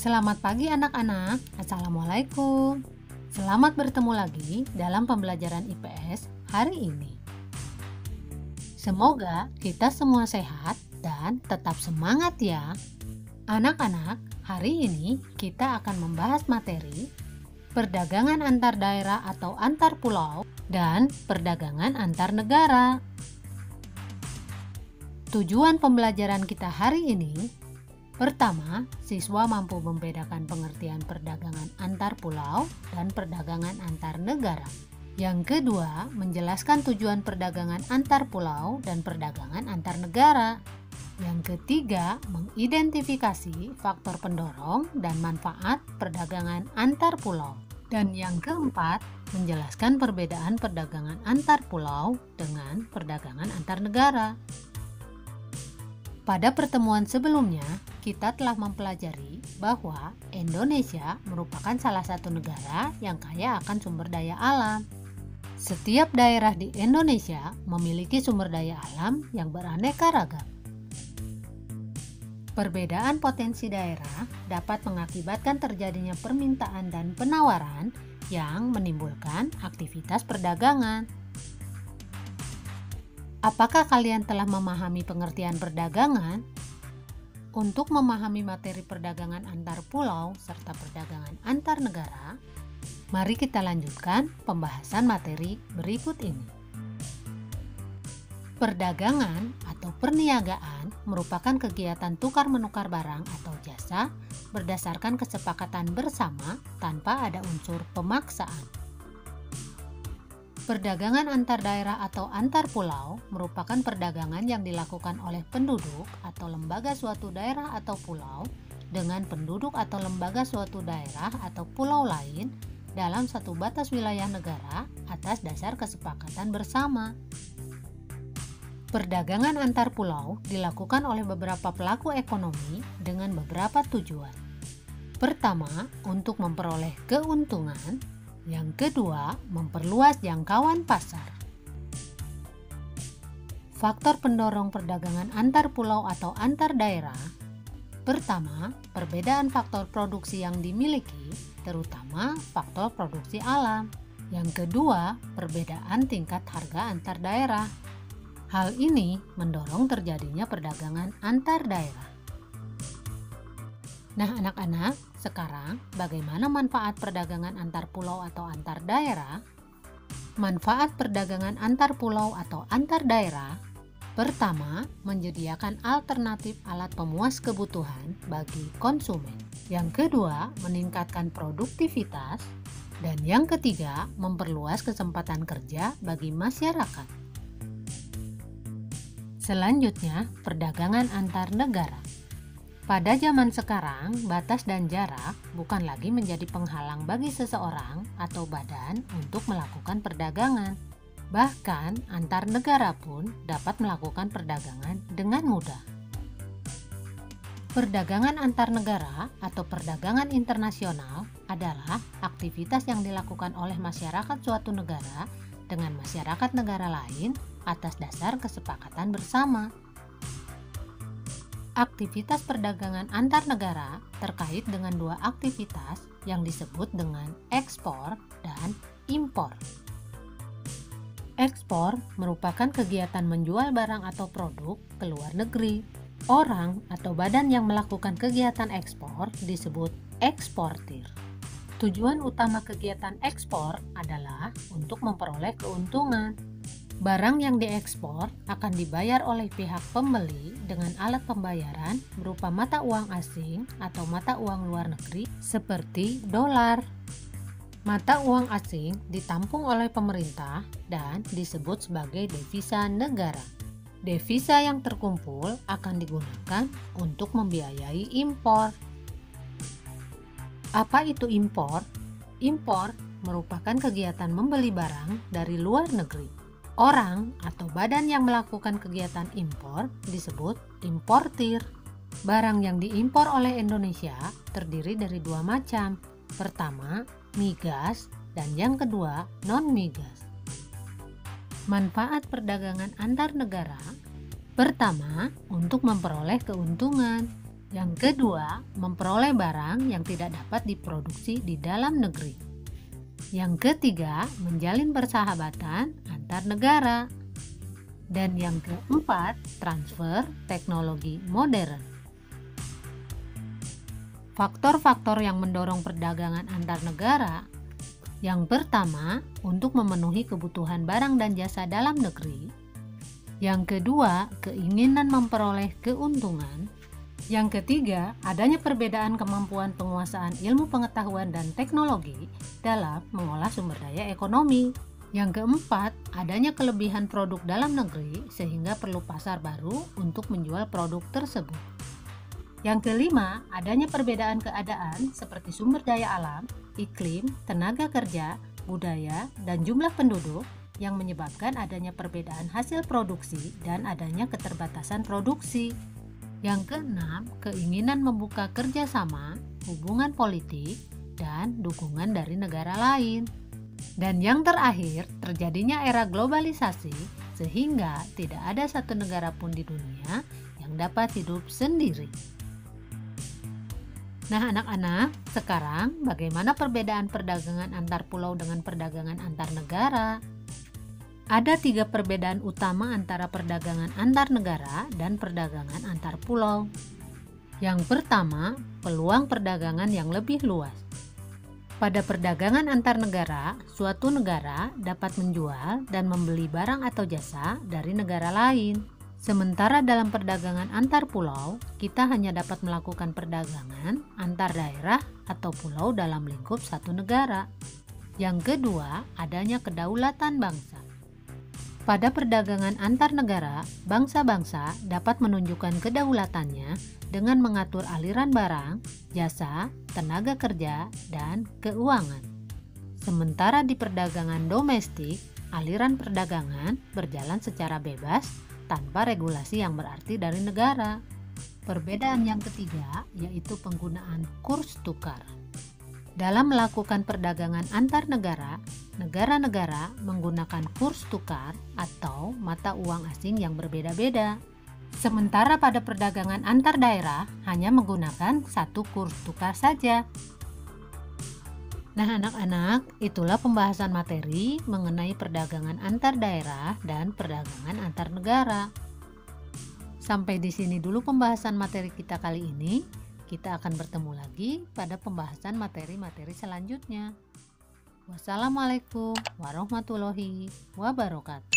Selamat pagi anak-anak, Assalamualaikum. Selamat bertemu lagi dalam pembelajaran IPS hari ini. Semoga kita semua sehat dan tetap semangat ya. Anak-anak, hari ini kita akan membahas materi perdagangan antar daerah atau antar pulau dan perdagangan antar negara. Tujuan pembelajaran kita hari ini: pertama, siswa mampu membedakan pengertian perdagangan antar pulau dan perdagangan antar negara. Yang kedua, menjelaskan tujuan perdagangan antar pulau dan perdagangan antar negara. Yang ketiga, mengidentifikasi faktor pendorong dan manfaat perdagangan antar pulau. Dan yang keempat, menjelaskan perbedaan perdagangan antar pulau dengan perdagangan antar negara. Pada pertemuan sebelumnya, kita telah mempelajari bahwa Indonesia merupakan salah satu negara yang kaya akan sumber daya alam. Setiap daerah di Indonesia memiliki sumber daya alam yang beraneka ragam. Perbedaan potensi daerah dapat mengakibatkan terjadinya permintaan dan penawaran yang menimbulkan aktivitas perdagangan. Apakah kalian telah memahami pengertian perdagangan? Untuk memahami materi perdagangan antar pulau serta perdagangan antar negara, mari kita lanjutkan pembahasan materi berikut ini. Perdagangan atau perniagaan merupakan kegiatan tukar-menukar barang atau jasa berdasarkan kesepakatan bersama tanpa ada unsur pemaksaan. Perdagangan antar daerah atau antar pulau merupakan perdagangan yang dilakukan oleh penduduk atau lembaga suatu daerah atau pulau dengan penduduk atau lembaga suatu daerah atau pulau lain dalam satu batas wilayah negara atas dasar kesepakatan bersama. Perdagangan antar pulau dilakukan oleh beberapa pelaku ekonomi dengan beberapa tujuan. Pertama, untuk memperoleh keuntungan. Yang kedua, memperluas jangkauan pasar. Faktor pendorong perdagangan antar pulau atau antar daerah. Pertama, perbedaan faktor produksi yang dimiliki, terutama faktor produksi alam. Yang kedua, perbedaan tingkat harga antar daerah. Hal ini mendorong terjadinya perdagangan antar daerah. Nah, anak-anak, sekarang bagaimana manfaat perdagangan antar pulau atau antar daerah? Manfaat perdagangan antar pulau atau antar daerah: pertama, menyediakan alternatif alat pemuas kebutuhan bagi konsumen. Yang kedua, meningkatkan produktivitas. Dan yang ketiga, memperluas kesempatan kerja bagi masyarakat. Selanjutnya, perdagangan antar negara. Pada zaman sekarang, batas dan jarak bukan lagi menjadi penghalang bagi seseorang atau badan untuk melakukan perdagangan. Bahkan, antar negara pun dapat melakukan perdagangan dengan mudah. Perdagangan antar negara atau perdagangan internasional adalah aktivitas yang dilakukan oleh masyarakat suatu negara dengan masyarakat negara lain atas dasar kesepakatan bersama. Aktivitas perdagangan antar negara terkait dengan dua aktivitas yang disebut dengan ekspor dan impor. Ekspor merupakan kegiatan menjual barang atau produk ke luar negeri. Orang atau badan yang melakukan kegiatan ekspor disebut eksportir. Tujuan utama kegiatan ekspor adalah untuk memperoleh keuntungan. Barang yang diekspor akan dibayar oleh pihak pembeli dengan alat pembayaran berupa mata uang asing atau mata uang luar negeri seperti dolar. Mata uang asing ditampung oleh pemerintah dan disebut sebagai devisa negara. Devisa yang terkumpul akan digunakan untuk membiayai impor. Apa itu impor? Impor merupakan kegiatan membeli barang dari luar negeri. Orang atau badan yang melakukan kegiatan impor disebut importir. Barang yang diimpor oleh Indonesia terdiri dari dua macam. Pertama, migas, dan yang kedua, non-migas. Manfaat perdagangan antar negara: pertama, untuk memperoleh keuntungan. Yang kedua, memperoleh barang yang tidak dapat diproduksi di dalam negeri. Yang ketiga, menjalin persahabatan antar negara. Dan yang keempat, transfer teknologi modern. Faktor-faktor yang mendorong perdagangan antar negara. Yang pertama, untuk memenuhi kebutuhan barang dan jasa dalam negeri. Yang kedua, keinginan memperoleh keuntungan. Yang ketiga, adanya perbedaan kemampuan penguasaan ilmu pengetahuan dan teknologi dalam mengolah sumber daya ekonomi. Yang keempat, adanya kelebihan produk dalam negeri sehingga perlu pasar baru untuk menjual produk tersebut. Yang kelima, adanya perbedaan keadaan seperti sumber daya alam, iklim, tenaga kerja, budaya, dan jumlah penduduk yang menyebabkan adanya perbedaan hasil produksi dan adanya keterbatasan produksi. Yang keenam, keinginan membuka kerjasama, hubungan politik, dan dukungan dari negara lain. Dan yang terakhir, terjadinya era globalisasi sehingga tidak ada satu negara pun di dunia yang dapat hidup sendiri. Nah anak-anak, sekarang bagaimana perbedaan perdagangan antar pulau dengan perdagangan antar negara? Ada 3 perbedaan utama antara perdagangan antar negara dan perdagangan antar pulau. Yang pertama, peluang perdagangan yang lebih luas. Pada perdagangan antar negara, suatu negara dapat menjual dan membeli barang atau jasa dari negara lain. Sementara dalam perdagangan antar pulau, kita hanya dapat melakukan perdagangan antar daerah atau pulau dalam lingkup satu negara. Yang kedua, adanya kedaulatan bangsa. Pada perdagangan antar negara, bangsa-bangsa dapat menunjukkan kedaulatannya dengan mengatur aliran barang, jasa, tenaga kerja, dan keuangan. Sementara di perdagangan domestik, aliran perdagangan berjalan secara bebas tanpa regulasi yang berarti dari negara. Perbedaan yang ketiga yaitu penggunaan kurs tukar. Dalam melakukan perdagangan antar negara, negara-negara menggunakan kurs tukar atau mata uang asing yang berbeda-beda. Sementara pada perdagangan antar daerah hanya menggunakan satu kurs tukar saja. Nah anak-anak, itulah pembahasan materi mengenai perdagangan antar daerah dan perdagangan antar negara. Sampai di sini dulu pembahasan materi kita kali ini. Kita akan bertemu lagi pada pembahasan materi-materi selanjutnya. Wassalamualaikum warahmatullahi wabarakatuh.